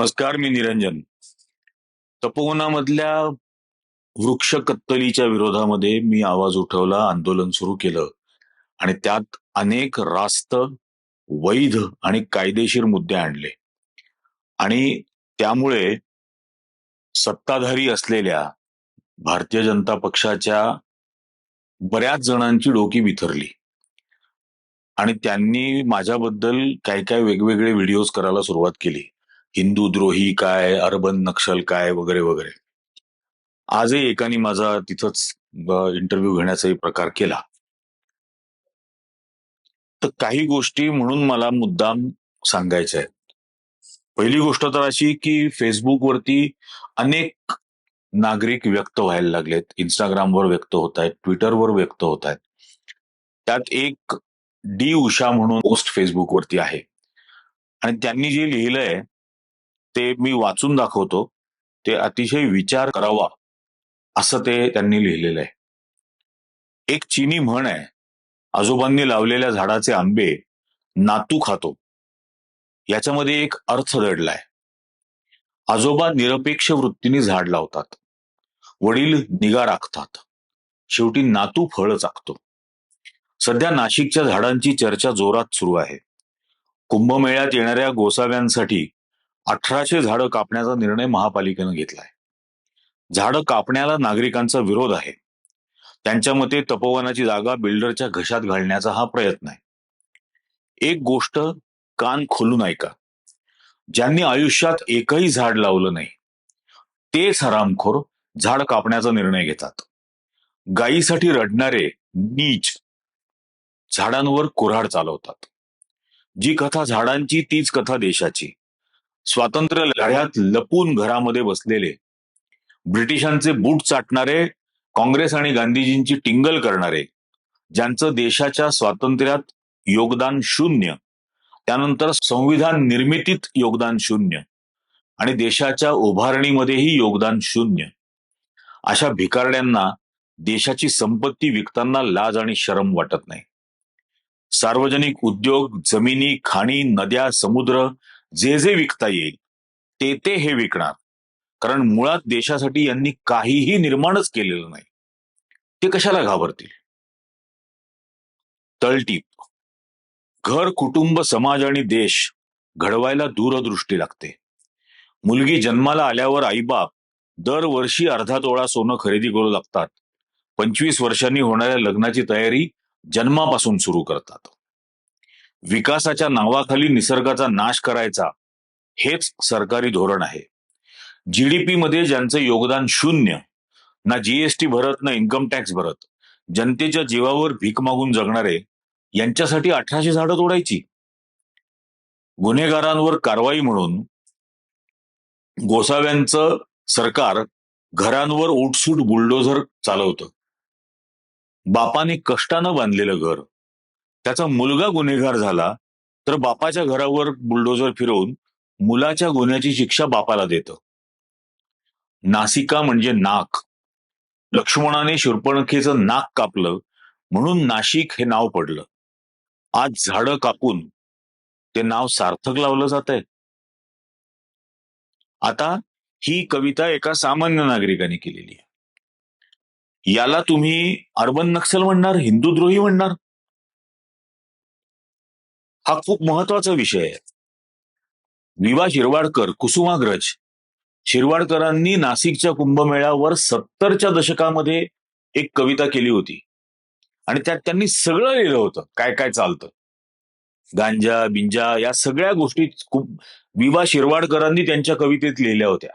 नमस्कार, मी निरंजन. तपोवनामधल्या वृक्ष कत्तलीच्या विरोधामध्ये मी आवाज उठवला, आंदोलन सुरू केलं आणि त्यात अनेक रास्त, वैध आणि कायदेशीर मुद्दे आणले आणि त्यामुळे सत्ताधारी असलेल्या भारतीय जनता पक्षाच्या बऱ्याच जणांची डोकी बिथरली आणि त्यांनी माझ्याबद्दल काय काय वेगवेगळे व्हिडिओज करायला सुरुवात केली. हिंदू द्रोही काय, अर्बन नक्षल काय, वगैरे वगैरे. आजही एकाने माझा तिथंच इंटरव्ह्यू घेण्याचाही प्रकार केला. तर काही गोष्टी म्हणून मला मुद्दाम सांगायच्या आहेत. पहिली गोष्ट तर अशी की फेसबुकवरती अनेक नागरिक व्यक्त व्हायला लागलेत, इंस्टाग्रामवर व्यक्त होत आहेत, ट्विटरवर व्यक्त होत आहेत. त्यात एक डी उषा म्हणून पोस्ट फेसबुकवरती आहे आणि त्यांनी जे लिहिलंय ते मी वाचून दाखवतो. ते अतिशय विचार करावा असं ते त्यांनी लिहिलेलं आहे. एक चीनी म्हण आहे, आजोबांनी लावलेल्या झाडाचे आंबे नातू खातो. याच्यामध्ये एक अर्थ दडलाय. आजोबा निरपेक्ष वृत्तीने झाड लावतात, वडील निगा राखतात, शेवटी नातू फळ चाकतो. सध्या नाशिकच्या झाडांची चर्चा जोरात सुरू आहे. कुंभमेळ्यात येणाऱ्या गोसाव्यांसाठी 1800 झाडं कापण्याचा निर्णय महापालिकेनं घेतलाय. झाडं कापण्याला नागरिकांचा विरोध आहे. त्यांच्या मते तपोवनाची जागा बिल्डरच्या घशात घालण्याचा हा प्रयत्न आहे. एक गोष्ट कान खोलून ऐका. ज्यांनी आयुष्यात एकही झाड लावलं नाही तेच हरामखोर झाड कापण्याचा निर्णय घेतात. गायीसाठी रडणारे नीच झाडांवर कुऱ्हाड चालवतात. जी कथा झाडांची तीच कथा देशाची. स्वातंत्र्य लढ्यात लपून घरामध्ये बसलेले, ब्रिटिशांचे बूट चाटणारे, काँग्रेस आणि गांधीजींची टिंगल करणारे, ज्यांचं देशाच्या स्वातंत्र्यात योगदान शून्य, त्यानंतर संविधान निर्मितीत योगदान शून्य आणि देशाच्या उभारणीमध्येही योगदान शून्य, अशा भिकारड्यांना देशाची संपत्ती विकताना लाज आणि शरम वाटत नाही. सार्वजनिक उद्योग, जमिनी, खाणी, नद्या, समुद्र जे जे विकता येईल ते हे विकणार, कारण मुळात देशासाठी यांनी काहीही निर्माणच केलेलं नाही. ते कशाला घाबरतील? तळटीप. घर, कुटुंब, समाज आणि देश घडवायला दूरदृष्टी लागते. मुलगी जन्माला आल्यावर आईबाप दरवर्षी अर्धा तोळा सोनं खरेदी करू लागतात. 25 वर्षांनी होणाऱ्या लग्नाची तयारी जन्मापासून सुरू करतात. विकासाच्या नावाखाली निसर्गाचा नाश करायचा हेच सरकारी धोरण आहे. जीडीपी मध्ये ज्यांचं योगदान शून्य, ना जीएसटी भरत ना इन्कम टॅक्स भरत, जनतेच्या जीवावर भीक मागून जगणारे, यांच्यासाठी 1800 झाडं तोडायची. गुन्हेगारांवर कारवाई म्हणून गोसाव्यांचं सरकार घरांवर उठसूट बुलडोझर चालवतं. बापाने कष्टानं बांधलेलं घर, त्याचा मुलगा गुन्हेगार झाला तर बापाच्या घरावर बुलडोझर फिरवून मुलाच्या गुन्ह्याची शिक्षा बापाला देतं. नासिका म्हणजे नाक. लक्ष्मणाने शूर्पणखेचं नाक कापलं म्हणून नाशिक हे नाव पडलं. आज झाडं कापून ते नाव सार्थक लावलं जात आहे. आता ही कविता एका सामान्य नागरिकाने केलेली आहे. याला तुम्ही अर्बन नक्षल म्हणणार, हिंदूद्रोही म्हणणार? हा खूप महत्वाचा विषय आहे. विवा शिरवाडकर, कुसुमाग्रज, शिरवाडकरांनी नाशिकच्या कुंभमेळ्यावर 70च्या दशकामध्ये एक कविता केली होती आणि त्यात त्यांनी सगळं लिहिलं होतं, काय काय चालतं. गांजा बिंजा या सगळ्या गोष्टी विवा शिरवाडकरांनी त्यांच्या कवितेत लिहिल्या होत्या.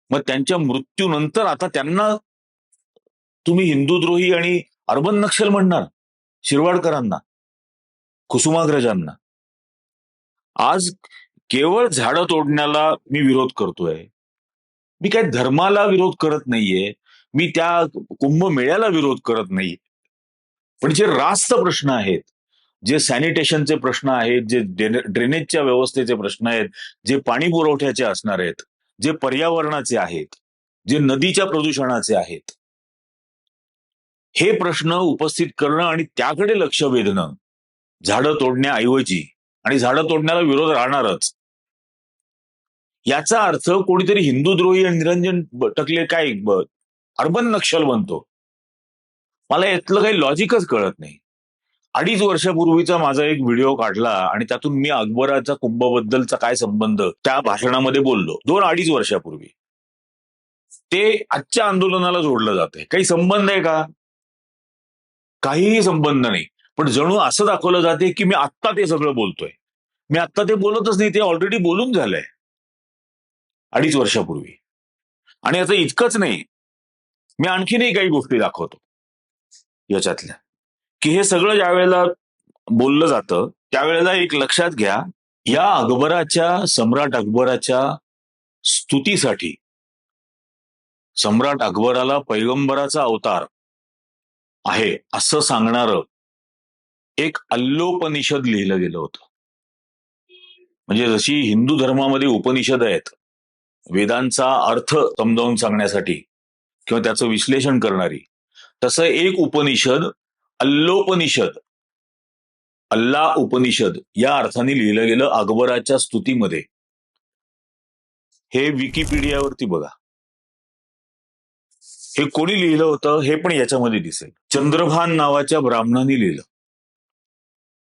मग त्यांच्या मृत्यूनंतर आता त्यांना तुम्ही हिंदूद्रोही आणि अर्बन नक्षल म्हणणार? शिरवाडकरांना, कुसुमाग्रजांना? आज केवळ झाडं तोडण्याला मी विरोध करतोय. मी काय धर्माला विरोध करत नाहीये, मी त्या कुंभमेळ्याला विरोध करत नाही. पण जे रास्त प्रश्न आहेत, जे सॅनिटेशनचे प्रश्न आहेत, जे ड्रेनेजच्या व्यवस्थेचे प्रश्न आहेत, जे पाणी पुरवठ्याचे असणार आहेत, जे पर्यावरणाचे आहेत, जे नदीच्या प्रदूषणाचे आहेत, हे प्रश्न उपस्थित करणं आणि त्याकडे लक्ष वेधणं झाडं तोडण्याऐवजी, आणि झाडं तोडण्याला विरोध राहणारच. याचा अर्थ कोणीतरी हिंदूद्रोही आणि निरंजन टकले काय अर्बन नक्षल बनतो. मला यातलं काही लॉजिकच कळत नाही. 2.5 वर्षापूर्वीचा माझा एक व्हिडिओ काढला आणि त्यातून मी अकबराचा कुंभबद्दलचा काय संबंध त्या भाषणामध्ये बोललो 2-2.5 वर्षापूर्वी. ते आजच्या आंदोलनाला जोडलं जाते. काही संबंध आहे का? काहीही संबंध नाही. पण जणू असं दाखवलं जाते की मी आत्ता ते सगळं बोलतोय. मी आत्ता ते बोलतच नाही, ते ऑलरेडी बोलून झालंय 2.5 वर्षापूर्वी. आणि याचं इतकंच नाही, मी आणखीनही काही गोष्टी दाखवतो याच्यातल्या, की हे सगळं ज्या वेळेला बोललं जातं त्यावेळेला एक लक्षात घ्या, या सम्राट अकबराच्या स्तुतीसाठी सम्राट अकबराला पैगंबराचा अवतार आहे असं सांगणारं एक अल्लोपनिषद लिहिलं गेलं होतं. म्हणजे जशी हिंदू धर्मामध्ये उपनिषद आहेत वेदांचा अर्थ समजावून सांगण्यासाठी किंवा त्याचं विश्लेषण करणारी, तसं एक उपनिषद अल्लोपनिषद, अल्ला उपनिषद या अर्थाने लिहिलं गेलं अकबराच्या स्तुतीमध्ये. हे विकिपीडियावरती बघा. हे कोणी लिहिलं होतं हे पण याच्यामध्ये दिसेल. चंद्रभान नावाच्या ब्राह्मणाने लिहिलं.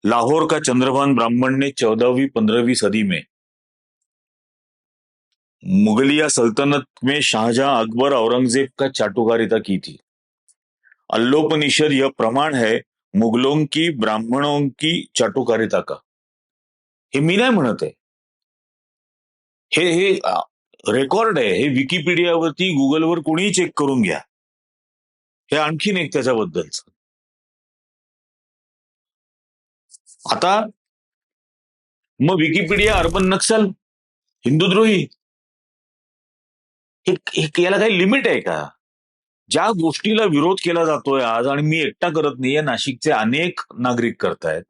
लाहौर का चंद्रभान ब्राह्मण ने 14वीं-15वीं सदी में मुगलिया सल्तनत में शाहजहां, अकबर, औरंगजेब का चाटुकारिता की थी. अल्लोपनिषद यह प्रमाण है मुगलों की ब्राह्मणों की चाटुकारिता का. हे मी नाही म्हणत आहे, हे हे रेकॉर्ड आहे. हे विकिपीडियावरती गुगलवर कोणीही चेक करून घ्या. हे आणखीन एक त्याच्याबद्दलच. आता मग विकिपीडिया अर्बन नक्सल, हिंदूद्रोही, याला काही लिमिट आहे का? ज्या गोष्टीला विरोध केला जातोय आज, आणि मी एकटा करत नाहीये, नाशिकचे अनेक नागरिक करतायत,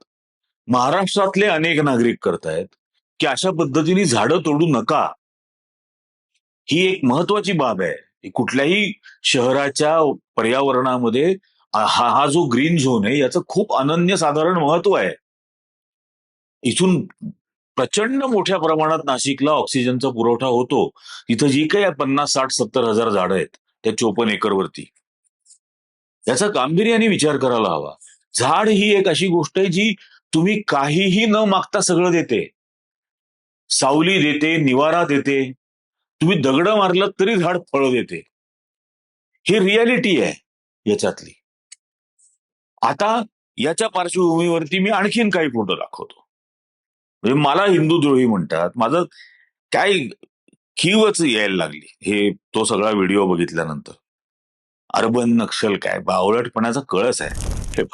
महाराष्ट्रातले अनेक नागरिक करतायत, की अशा पद्धतीने झाडं तोडू नका. ही एक महत्वाची बाब आहे. कुठल्याही शहराच्या पर्यावरणामध्ये हा जो ग्रीन झोन आहे याचं खूप अनन्यसाधारण महत्व आहे. इथून प्रचंड मोठ्या प्रमाणात नाशिकला ऑक्सिजनचा पुरवठा होतो. तिथं जी काही 50, 60, 70 हजार झाडं आहेत त्या 54 एकरवरती, याचा गांभीर्याने विचार करायला हवा. झाड ही एक अशी गोष्ट आहे जी तुम्ही काहीही न मागता सगळं देते. सावली देते, निवारा देते. तुम्ही दगड मारलं तरी झाड फळं देते. ही रियालिटी आहे याच्यातली. आता याच्या पार्श्वभूमीवरती मी आणखीन काही फोटो दाखवतो. म्हणजे मला हिंदूद्रोही म्हणतात, माझं काय खीवच यायला लागली हे तो सगळा व्हिडिओ बघितल्यानंतर. अर्बन नक्षल काय बावळटपणाचा कळस आहे. हे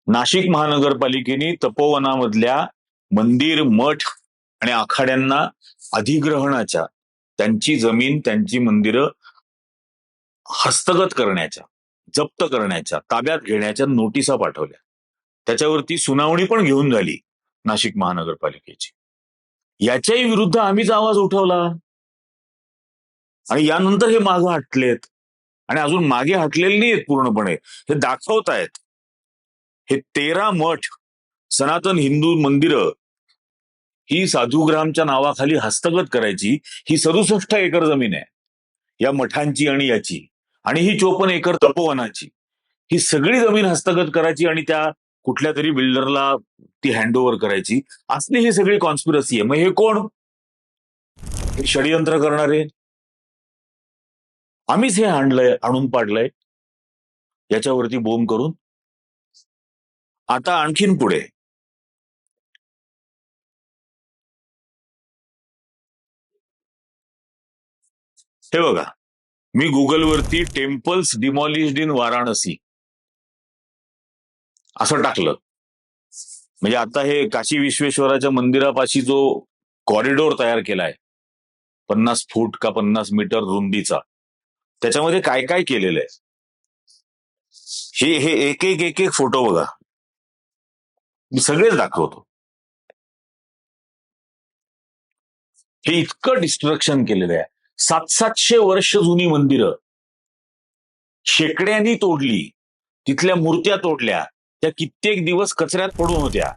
नाशिक महानगरपालिकेने तपोवनामधल्या मंदिर, मठ आणि आखाड्यांना अधिग्रहणाच्या, त्यांची जमीन, त्यांची मंदिरं हस्तगत करण्याच्या, जप्त करण्याच्या, ताब्यात घेण्याच्या नोटिसा पाठवल्या. त्याच्यावरती सुनावणी पण घेऊन झाली नाशिक महानगरपालिकेची. याच्याही विरुद्ध आम्हीच आवाज उठवला आणि यानंतर हे मागे हटलेत, आणि अजून मागे हटलेले नाहीत पूर्णपणे, हे दाखवतायत. हे 13 मठ, सनातन हिंदू मंदिरं ही साधुग्रामच्या नावाखाली हस्तगत करायची. ही 67 एकर जमीन आहे या मठांची आणि याची, आणि ही 54 एकर तपोवनाची. ही सगळी जमीन हस्तगत करायची आणि त्या कुठल्या तरी बिल्डरला ती हँडओव्हर करायची. असली ही सगळी कॉन्स्पिरसी आहे. मग हे कोण? हे षडयंत्र करणारे आम्हीच हे आणून पाडलंय याच्यावरती बोंब करून. आता आणखीन पुढे हे बघा, मी गुगलवरती टेम्पल्स डिमॉलिश्ड इन वाराणसी असं टाकलं. म्हणजे आता हे काशी विश्वेश्वराच्या मंदिरापाशी जो कॉरिडोर तयार केलाय 50 फूट का 50 मीटर रुंदीचा, त्याच्यामध्ये काय काय केलेलं आहे हे एक एक फोटो बघा. मी सगळेच दाखवतो. हे इतकं डिस्ट्रक्शन केलेलं आहे. 700-700 वर्ष जुनी मंदिरं शेकड्यांनी तोडली, तिथल्या मूर्त्या तोडल्या, त्या कित्येक दिवस कचऱ्यात पडून होत्या,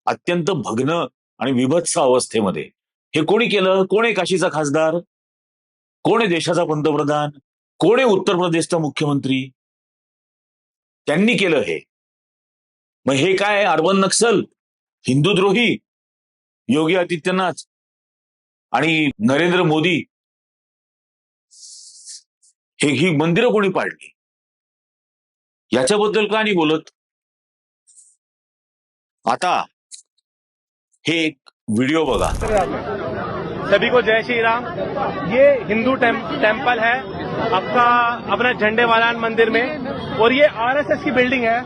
अत्यंत भग्न आणि विभत्स अवस्थेमध्ये. हे कोणी केलं? कोण आहे काशीचा खासदार? कोण आहे देशाचा पंतप्रधान? कोण आहे उत्तर प्रदेशचा मुख्यमंत्री? त्यांनी केलं हे. मग हे काय अर्बन नक्सल, हिंदूद्रोही, योगी आदित्यनाथ आणि नरेंद्र मोदी, ही मंदिरं कोणी पाडली? याच्याबद्दल का नाही बोलत? आता हे एक व्हिडिओ बघा. सभी को जय श्री राम. ये हिंदू टेम्पल है आपका अपना झंडे वालान मंदिर में, और ये आरएसएस की बिल्डिंग है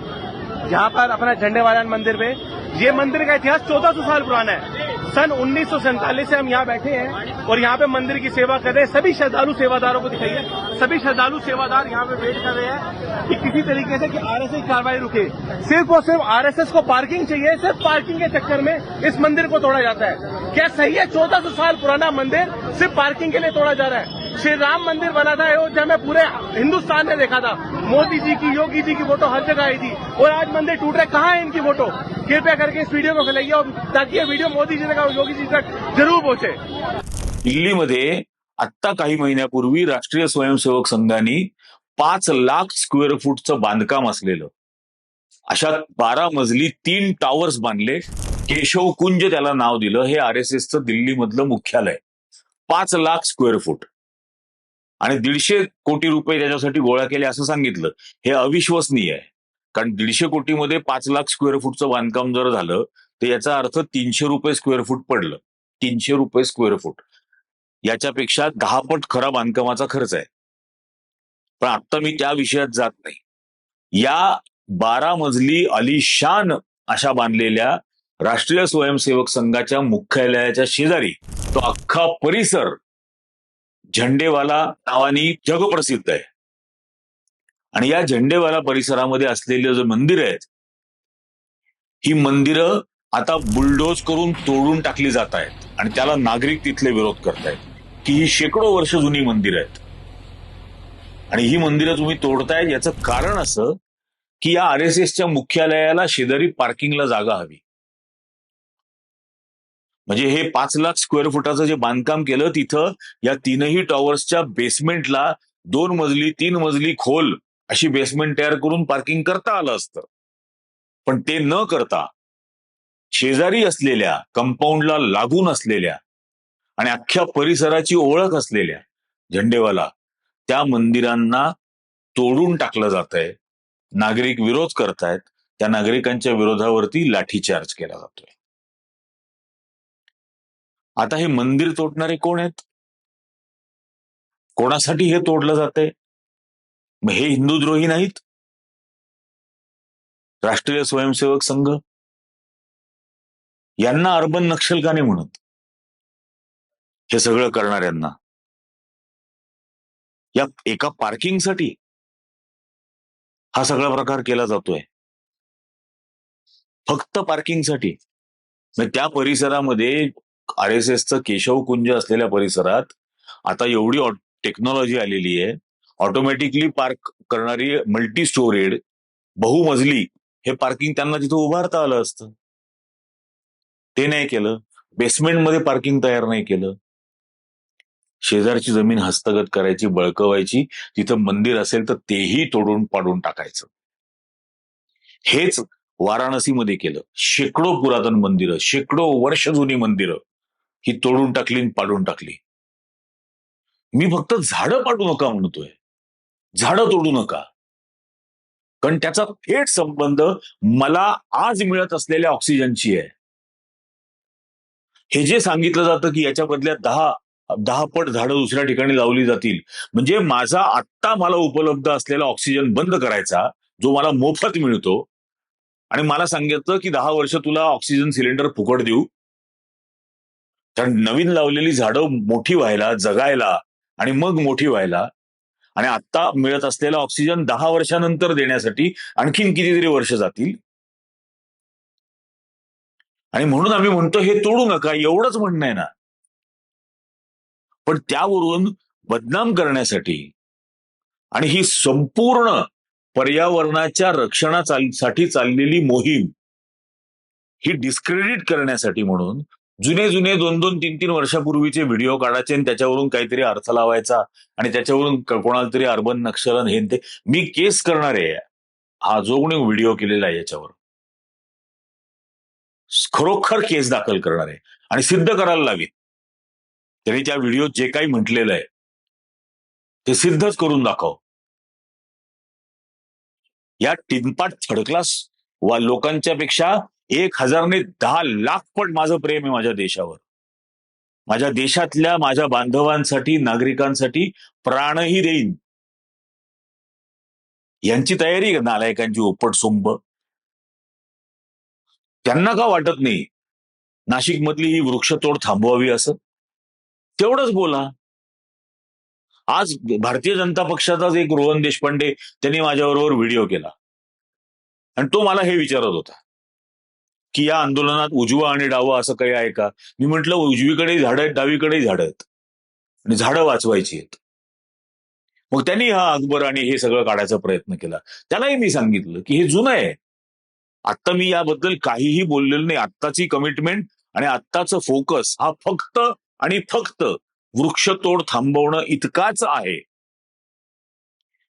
जहां पर अपना झंडे वालान मंदिर में. ये मंदिर का इतिहास 1400 साल पुराना है. सन 1947 से हम यहाँ बैठे हैं और यहाँ पे मंदिर की सेवा कर रहे हैं. सभी श्रद्धालु सेवादारों को दिखाइए, सभी श्रद्धालु सेवादार यहाँ पे वेट कर रहे हैं कि किसी तरीके से कि आरएसएस कार्रवाई रुके. सिर्फ और सिर्फ आरएसएस को पार्किंग चाहिए, सिर्फ पार्किंग के चक्कर में इस मंदिर को तोड़ा जाता है. क्या सही है? 1400 साल पुराना मंदिर सिर्फ पार्किंग के लिए तोड़ा जा रहा है. श्री राम मंदिर बना था अयोध्या में, पूरे हिंदुस्तान ने देखा था. मोदी जी की, योगी जी की फोटो हर जगह आई थी, और आज मंदिर टूट रहा है. कहाँ है इनकी फोटो? कृपया करके इस वीडियो को फैलाइए और ताकि ये वीडियो मोदी जी तक और योगी जी तक जरूर पहुंचे. दिल्लीमध्ये आत्ता काही महिन्यापूर्वी राष्ट्रीय स्वयंसेवक संघाने 5 लाख स्क्वेअर फूटचं बांधकाम असलेलं अशा 12 मजली 3 टॉवर्स बांधले. केशव कुंज त्याला नाव दिलं. हे आरएसएसचं दिल्लीमधलं मुख्यालय. 5 लाख स्क्वेअर फूट आणि 150 कोटी रुपये त्याच्यासाठी गोळा केले असं सांगितलं. हे अविश्वसनीय आहे. कारण 150 कोटीमध्ये 5 लाख स्क्वेअर फूटचं बांधकाम जर झालं तर याचा अर्थ 300 रुपये स्क्वेअर फूट पडलं. 300 रुपये स्क्वेअर फूट. याच्यापेक्षा 10 पट खरा बांधकामाचा खर्च आहे. पण आता मी त्या विषयात जात नाही. या 12 मजली अलिशान अशा बांधलेल्या राष्ट्रीय स्वयंसेवक संघाच्या मुख्यालयाच्या शेजारी तो अख्खा परिसर झंडेवाला नावानी जगप्रसिद्ध आहे. आणि या झंडेवाला परिसरामध्ये असलेले जे मंदिर आहेत, ही मंदिरं आता बुलडोज करून तोडून टाकली जात आहेत आणि त्याला नागरिक तिथले विरोध करतायत की ही शेकडो वर्ष जुनी मंदिरं आहेत आणि ही मंदिरं तुम्ही तोडताय. याचं कारण असं की या आरएसएसच्या मुख्यालयाला शेजारी पार्किंगला जागा हवी. म्हणजे हे 5 लाख स्क्वेअर फुटाचं जे बांधकाम केलं तिथं या 3ही टॉवर्सच्या बेसमेंटला 2 मजली 3 मजली खोल अशी बेसमेंट तयार करून पार्किंग करता आलं असतं. पण ते न करता शेजारी असलेल्या, कंपाऊंडला लागून असलेल्या आणि अख्ख्या परिसराची ओळख असलेल्या झंडेवाला त्या मंदिरांना तोडून टाकलं जात आहे. नागरिक विरोध करतायत. त्या नागरिकांच्या विरोधावरती लाठीचार्ज केला जातोय. आता हे मंदिर तोडणारे कोण आहेत? कोणासाठी हे तोडलं जातंय? मग हे हिंदूद्रोही नाहीत? राष्ट्रीय स्वयंसेवक संघ यांना अर्बन नक्षल का नाही म्हणत? हे सगळं करणाऱ्यांना या एका पार्किंगसाठी हा सगळा प्रकार केला जातोय. फक्त पार्किंगसाठी. त्या परिसरामध्ये आरएसएसचं केशव कुंज असलेल्या परिसरात आता एवढी टेक्नॉलॉजी आलेली आहे. ऑटोमॅटिकली पार्क करणारी मल्टी स्टोरेड बहुमजली हे पार्किंग त्यांना तिथं उभारता आलं असतं. ते नाही केलं. बेसमेंटमध्ये पार्किंग तयार नाही केलं. शेजारची जमीन हस्तगत करायची, बळकवायची, तिथं मंदिर असेल तर तेही तोडून पाडून टाकायचं. हेच वाराणसीमध्ये केलं. शेकडो पुरातन मंदिरं, शेकडो वर्ष जुनी मंदिरं ही तोडून टाकली, पाडून टाकली. मी फक्त झाडं पाडू नका म्हणतोय, झाडं तोडू नका. कारण त्याचा थेट संबंध मला आज मिळत असलेल्या ऑक्सिजनची आहे. हे जे सांगितलं जातं की याच्या बदल्यात 10 पट झाडं दुसऱ्या ठिकाणी लावली जातील, म्हणजे माझा आत्ता मला उपलब्ध असलेला ऑक्सिजन बंद करायचा, जो मला मोफत मिळतो, आणि मला सांगितलं की 10 वर्ष तुला ऑक्सिजन सिलेंडर फुकट देऊ. कारण नवीन लावलेली झाडं मोठी व्हायला, जगायला आणि मग मोठी व्हायला, आणि आत्ता मिळत असलेला ऑक्सिजन 10 वर्षानंतर देण्यासाठी आणखीन कितीतरी वर्ष जातील. आणि म्हणून आम्ही म्हणतो हे तोडू नका, एवढंच म्हणणं आहे ना. पण त्यावरून बदनाम करण्यासाठी आणि ही संपूर्ण पर्यावरणाच्या रक्षणासाठी चाललेली मोहीम ही डिस्क्रेडिट करण्यासाठी म्हणून जुने जुने 2-2, 3-3 वर्षापूर्वीचे व्हिडिओ काढायचे आणि त्याच्यावरून काहीतरी अर्थ लावायचा आणि त्याच्यावरून कोणाला तरी अर्बन नक्षलन हे ते. मी केस करणार आहे, हा जो कोणी व्हिडिओ केलेला आहे याच्यावर खरोखर केस दाखल करणार आहे आणि सिद्ध करायला लावीत. त्यांनी त्या व्हिडिओत जे काही म्हटलेलं आहे ते सिद्धच करून दाखव. या टिनपाट थर्ड क्लास लोकांच्या पेक्षा 1010 लाख पट माझं प्रेम आहे माझ्या देशावर. माझ्या देशातल्या माझ्या बांधवांसाठी, नागरिकांसाठी प्राणही देईन. यांची तयारी आहे नालायकांची ओपटसोंब. त्यांना का वाटत नाही नाशिक मधली ही वृक्षतोड थांबवावी असं? तेवढंच बोला. आज भारतीय जनता पक्षाचाच एक रोहन देशपांडे त्यांनी माझ्याबरोबर व्हिडिओ केला आणि तो मला हे विचारत होता की या आंदोलनात उजवं आणि डावं असं काही आहे का? मी म्हटलं उजवीकडे झाडं आहेत, डावीकडेही झाडं आहेत आणि झाडं वाचवायची आहेत. मग त्यांनी हा अकबर आणि हे सगळं काढायचा प्रयत्न केला. त्यालाही मी सांगितलं की हे जुनं आहे. आत्ता मी याबद्दल काहीही बोललेलो नाही. आत्ताची कमिटमेंट आणि आत्ताचं फोकस हा फक्त आणि फक्त वृक्षतोड थांबवणं इतकाच आहे.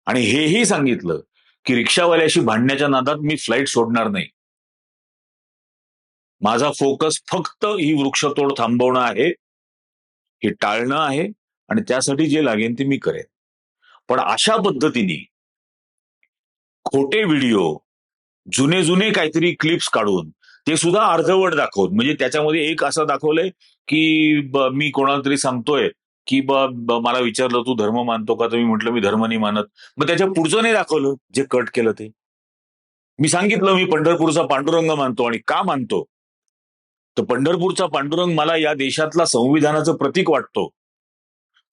आणि हेही सांगितलं की रिक्षावाल्याशी भांडण्याच्या नादात मी फ्लाईट सोडणार नाही. माझा फोकस फक्त ही वृक्षतोड थांबवणं आहे, हे टाळणं आहे आणि त्यासाठी जे लागेल ते मी करेन. पण अशा पद्धतीने खोटे व्हिडिओ, जुने जुने काहीतरी क्लिप्स काढून ते सुद्धा अर्धवट दाखवत, म्हणजे त्याच्यामध्ये एक असं दाखवलंय की मी कोणाला तरी सांगतोय की मला विचारलं तू धर्म मानतो का, तर मी म्हटलं मी धर्म नाही मानत. मग त्याच्या पुढचं नाही दाखवलं जे कट केलं ते. मी सांगितलं मी पंढरपूरचा पांडुरंग मानतो आणि का मानतो, तर पंढरपूरचा पांडुरंग मला या देशातला संविधानाचं प्रतीक वाटतो.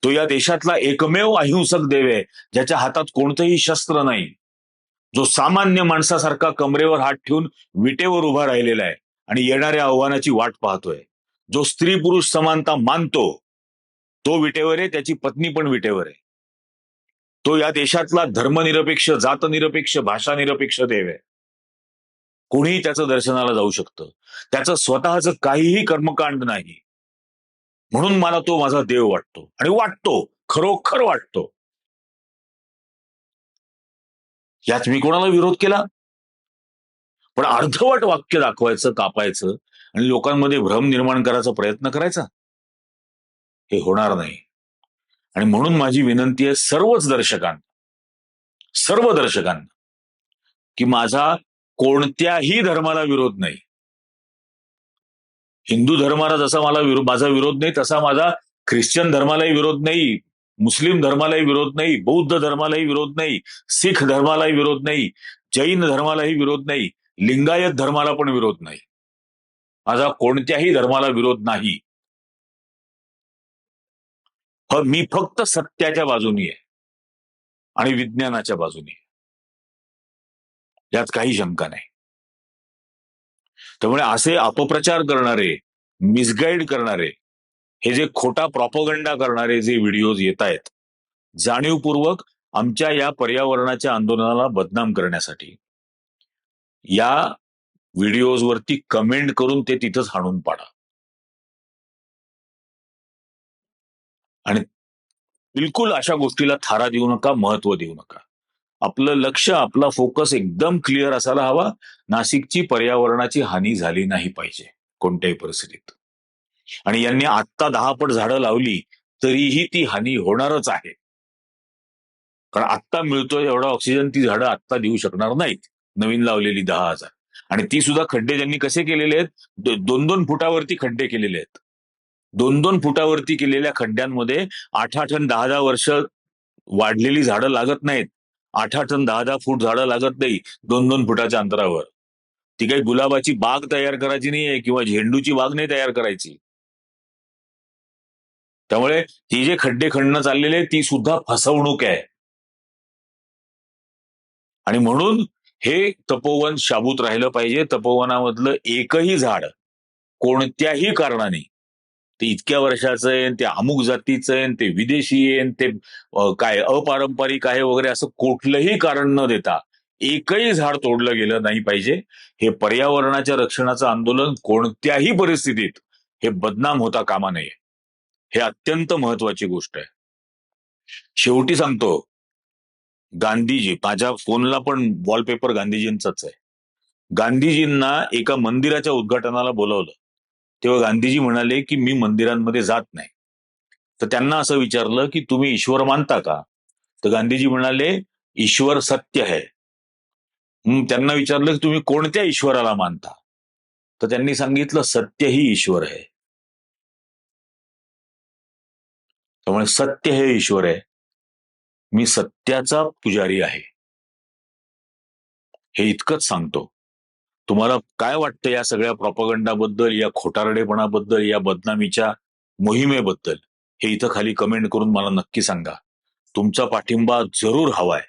तो या देशातला एकमेव अहिंसक देव आहे ज्याच्या हातात कोणतंही शस्त्र नाही, जो सामान्य माणसासारखा कमरेवर हात ठेवून विटेवर उभा राहिलेला आहे आणि येणाऱ्या आव्हानाची वाट पाहतोय. जो स्त्री पुरुष समानता मानतो तो विटेवर आहे, त्याची पत्नी पण विटेवर आहे. तो या देशातला धर्मनिरपेक्ष, जातनिरपेक्ष, भाषानिरपेक्ष देव आहे. कोणीही त्याचं दर्शनाला जाऊ शकतं. त्याचं स्वतःचं काहीही कर्मकांड नाही, म्हणून मला तो माझा देव वाटतो आणि वाटतो, खरोखर वाटतो. यात मी कोणाला विरोध केला? पण अर्धवट वाक्य दाखवायचं, कापायचं आणि लोकांमध्ये भ्रम निर्माण करायचा प्रयत्न करायचा, हे होणार नाही. आणि म्हणून माझी विनंती आहे सर्व दर्शकांना की माझा कोणत्याही धर्माला विरोध नाही. हिंदू धर्माला जसा माझा विरोध नाही, तसा माझा ख्रिश्चन धर्मालाही विरोध नाही, मुस्लिम धर्मालाही विरोध नाही, बौद्ध धर्मालाही विरोध नाही, सिख धर्मालाही विरोध नाही, जैन धर्मालाही विरोध नाही, लिंगायत धर्माला पण विरोध नाही. माझा कोणत्याही धर्माला विरोध नाही. मी फक्त सत्याच्या बाजूनी आहे आणि विज्ञानाच्या बाजूनी आहे, यात काही शंका नाही. त्यामुळे असे अपप्रचार करणारे, मिसगाईड करणारे, हे जे खोटा प्रॉपगंडा करणारे जे व्हिडिओज येत आहेत, जाणीवपूर्वक आमच्या या पर्यावरणाच्या आंदोलनाला बदनाम करण्यासाठी, या व्हिडिओजवरती कमेंट करून ते तिथंच हाणून पाडा. आणि बिलकुल अशा गोष्टीला थारा देऊ नका, महत्व देऊ नका. आपलं लक्ष, आपला फोकस एकदम क्लिअर असायला हवा. नाशिकची पर्यावरणाची हानी झाली नाही पाहिजे कोणत्याही परिस्थितीत. आणि यांनी आत्ता 10 पट झाडं लावली तरीही ती हानी होणारच आहे. कारण आत्ता मिळतोय एवढा ऑक्सिजन ती झाडं आत्ता देऊ शकणार नाहीत, नवीन लावलेली 10,000. आणि ती सुद्धा खड्डे ज्यांनी कसे केलेले आहेत, 2-2 फुटावरती खड्डे केलेले आहेत. 2-2 फुटावरती केलेल्या खड्ड्यांमध्ये 8-8 आणि 10-10 वर्ष वाढलेली झाडं लागत नाहीत. 8-8 आणि 10-10 फूट झाडं लागत नाही 2-2 फुटाच्या अंतरावर. ती काही गुलाबाची बाग तयार करायची नाहीये किंवा झेंडूची बाग नाही तयार करायची. त्यामुळे ती जे खड्डे खणणं चाललेले ती सुद्धा फसवणूक आहे. आणि म्हणून हे तपोवन शाबूत राहिलं पाहिजे. तपोवनामधलं एकही झाड कोणत्याही कारणाने, ते इतक्या वर्षाचं आहे, ते अमुक जातीचं आहे, ते विदेशी आहे, ते काय अपारंपरिक आहे वगैरे, असं कुठलंही कारण न देता एकही झाड तोडलं गेलं नाही पाहिजे. हे पर्यावरणाच्या रक्षणाचं आंदोलन कोणत्याही परिस्थितीत हे बदनाम होता कामा नये. हे अत्यंत महत्वाची गोष्ट आहे. शेवटी सांगतो, गांधीजी, माझ्या फोनला पण वॉलपेपर गांधीजींचाच आहे. गांधीजींना एका मंदिराच्या उद्घाटनाला बोलवलं, तेव्हा गांधीजी म्हणाले की मी मंदिरांमध्ये जात नाही. तर त्यांना असं विचारलं की तुम्ही ईश्वर मानता का? तर गांधीजी म्हणाले ईश्वर सत्य है. त्यांना विचारलं की तुम्ही कोणत्या ईश्वराला मानता? तर त्यांनी सांगितलं सत्य ही ईश्वर आहे. त्यामुळे सत्य हे ईश्वर आहे. मी सत्याचा पुजारी आहे. हे इतकंच सांगतो. तुम्हाला काय वाटतं या सगळ्या प्रॉपगंडाबद्दल, या खोटारडेपणाबद्दल, या बदनामीच्या मोहिमेबद्दल? हे इथं खाली कमेंट करून मला नक्की सांगा. तुमचा पाठिंबा जरूर हवाय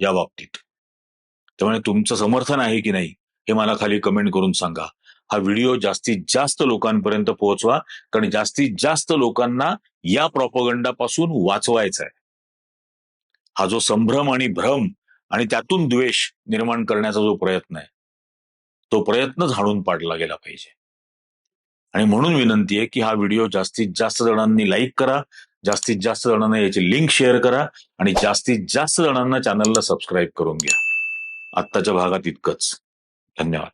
या बाबतीत. त्यामुळे तुमचं समर्थन आहे की नाही हे मला खाली कमेंट करून सांगा. हा व्हिडिओ जास्तीत जास्त लोकांपर्यंत पोहोचवा, कारण जास्तीत जास्त लोकांना या प्रॉपगंडापासून वाचवायचा आहे. हा जो संभ्रम आणि भ्रम आणि त्यातून द्वेष निर्माण करण्याचा जो प्रयत्न आहे, तो प्रयत्नच हाणून पाडला गेला पाहिजे. आणि म्हणून विनंती आहे की हा व्हिडिओ जास्तीत जास्त जणांनी लाईक करा, जास्तीत जास्त जणांना याची लिंक शेअर करा आणि जास्तीत जास्त जणांना चॅनलला सबस्क्राईब करून घ्या. आत्ताच्या भागात इतकंच. धन्यवाद.